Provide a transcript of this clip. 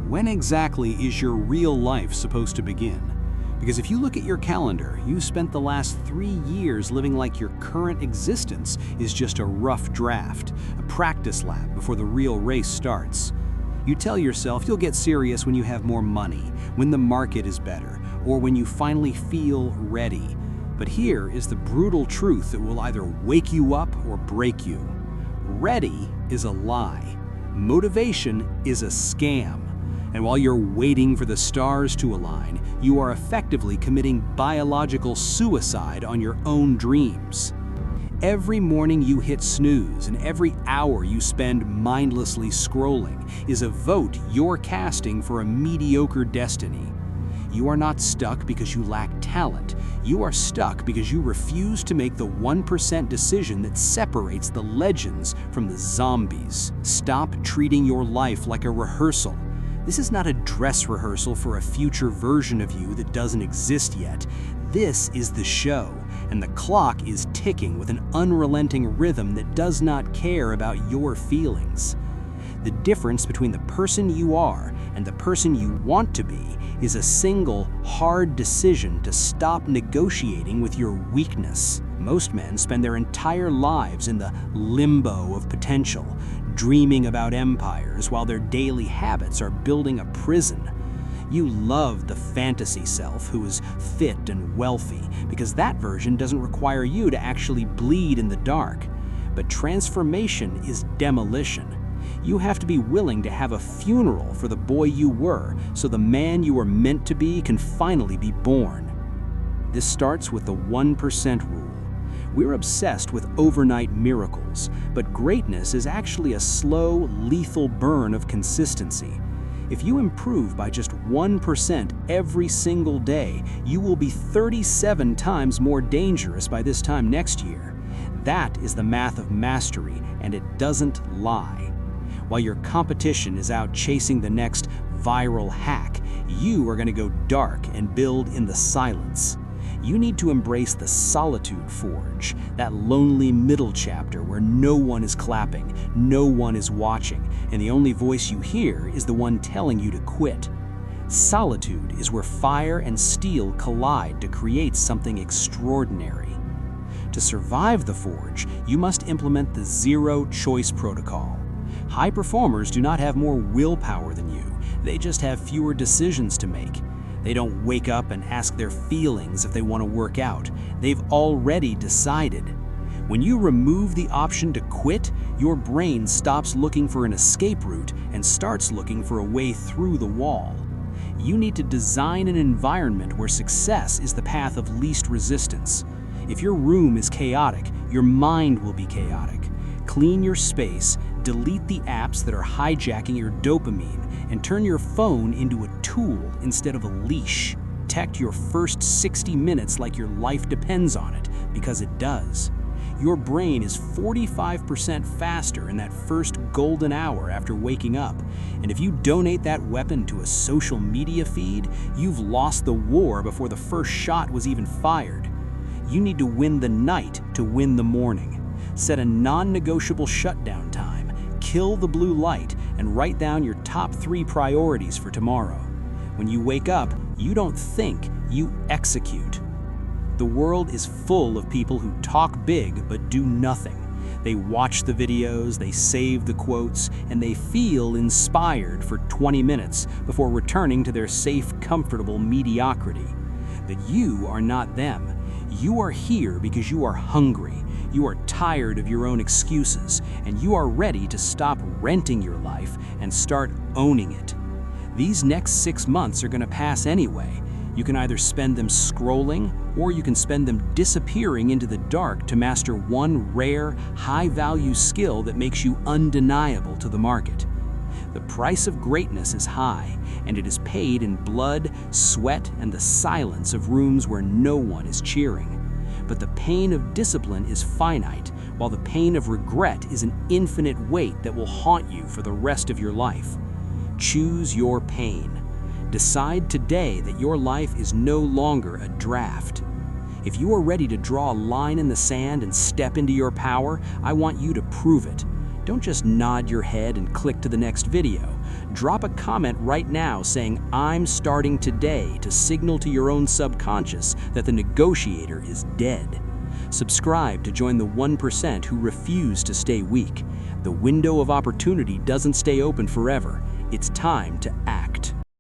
When exactly is your real life supposed to begin? Because if you look at your calendar, you spent the last 3 years living like your current existence is just a rough draft, a practice lap before the real race starts. You tell yourself you'll get serious when you have more money, when the market is better, or when you finally feel ready. But here is the brutal truth that will either wake you up or break you. Ready is a lie. Motivation is a scam. And while you're waiting for the stars to align, you are effectively committing biological suicide on your own dreams. Every morning you hit snooze and every hour you spend mindlessly scrolling is a vote you're casting for a mediocre destiny. You are not stuck because you lack talent. You are stuck because you refuse to make the 1% decision that separates the legends from the zombies. Stop treating your life like a rehearsal. This is not a dress rehearsal for a future version of you that doesn't exist yet. This is the show, and the clock is ticking with an unrelenting rhythm that does not care about your feelings. The difference between the person you are and the person you want to be is a single, hard decision to stop negotiating with your weakness. Most men spend their entire lives in the limbo of potential, dreaming about empires while their daily habits are building a prison. You love the fantasy self who is fit and wealthy because that version doesn't require you to actually bleed in the dark. But transformation is demolition. You have to be willing to have a funeral for the boy you were so the man you were meant to be can finally be born. This starts with the 1% rule. We're obsessed with overnight miracles, but greatness is actually a slow, lethal burn of consistency. If you improve by just 1% every single day, you will be 37 times more dangerous by this time next year. That is the math of mastery, and it doesn't lie. While your competition is out chasing the next viral hack, you are going to go dark and build in the silence. You need to embrace the solitude forge, that lonely middle chapter where no one is clapping, no one is watching, and the only voice you hear is the one telling you to quit. Solitude is where fire and steel collide to create something extraordinary. To survive the forge, you must implement the zero-choice protocol. High performers do not have more willpower than you, they just have fewer decisions to make. They don't wake up and ask their feelings if they want to work out. They've already decided. When you remove the option to quit, your brain stops looking for an escape route and starts looking for a way through the wall. You need to design an environment where success is the path of least resistance. If your room is chaotic, your mind will be chaotic. Clean your space, delete the apps that are hijacking your dopamine, and turn your phone into a tool instead of a leash. Protect your first 60 minutes like your life depends on it, because it does. Your brain is 45% faster in that first golden hour after waking up, and if you donate that weapon to a social media feed, you've lost the war before the first shot was even fired. You need to win the night to win the morning. Set a non-negotiable shutdown time, kill the blue light, and write down your top 3 priorities for tomorrow. When you wake up, you don't think, you execute. The world is full of people who talk big but do nothing. They watch the videos, they save the quotes, and they feel inspired for 20 minutes before returning to their safe, comfortable mediocrity. But you are not them. You are here because you are hungry. You are tired of your own excuses, and you are ready to stop renting your life and start owning it. These next 6 months are going to pass anyway. You can either spend them scrolling, or you can spend them disappearing into the dark to master one rare, high-value skill that makes you undeniable to the market. The price of greatness is high, and it is paid in blood, sweat, and the silence of rooms where no one is cheering. But the pain of discipline is finite, while the pain of regret is an infinite weight that will haunt you for the rest of your life. Choose your pain. Decide today that your life is no longer a draft. If you are ready to draw a line in the sand and step into your power, I want you to prove it. Don't just nod your head and click to the next video. Drop a comment right now saying, "I'm starting today," to signal to your own subconscious that the negotiator is dead. Subscribe to join the 1% who refuse to stay weak. The window of opportunity doesn't stay open forever. It's time to act.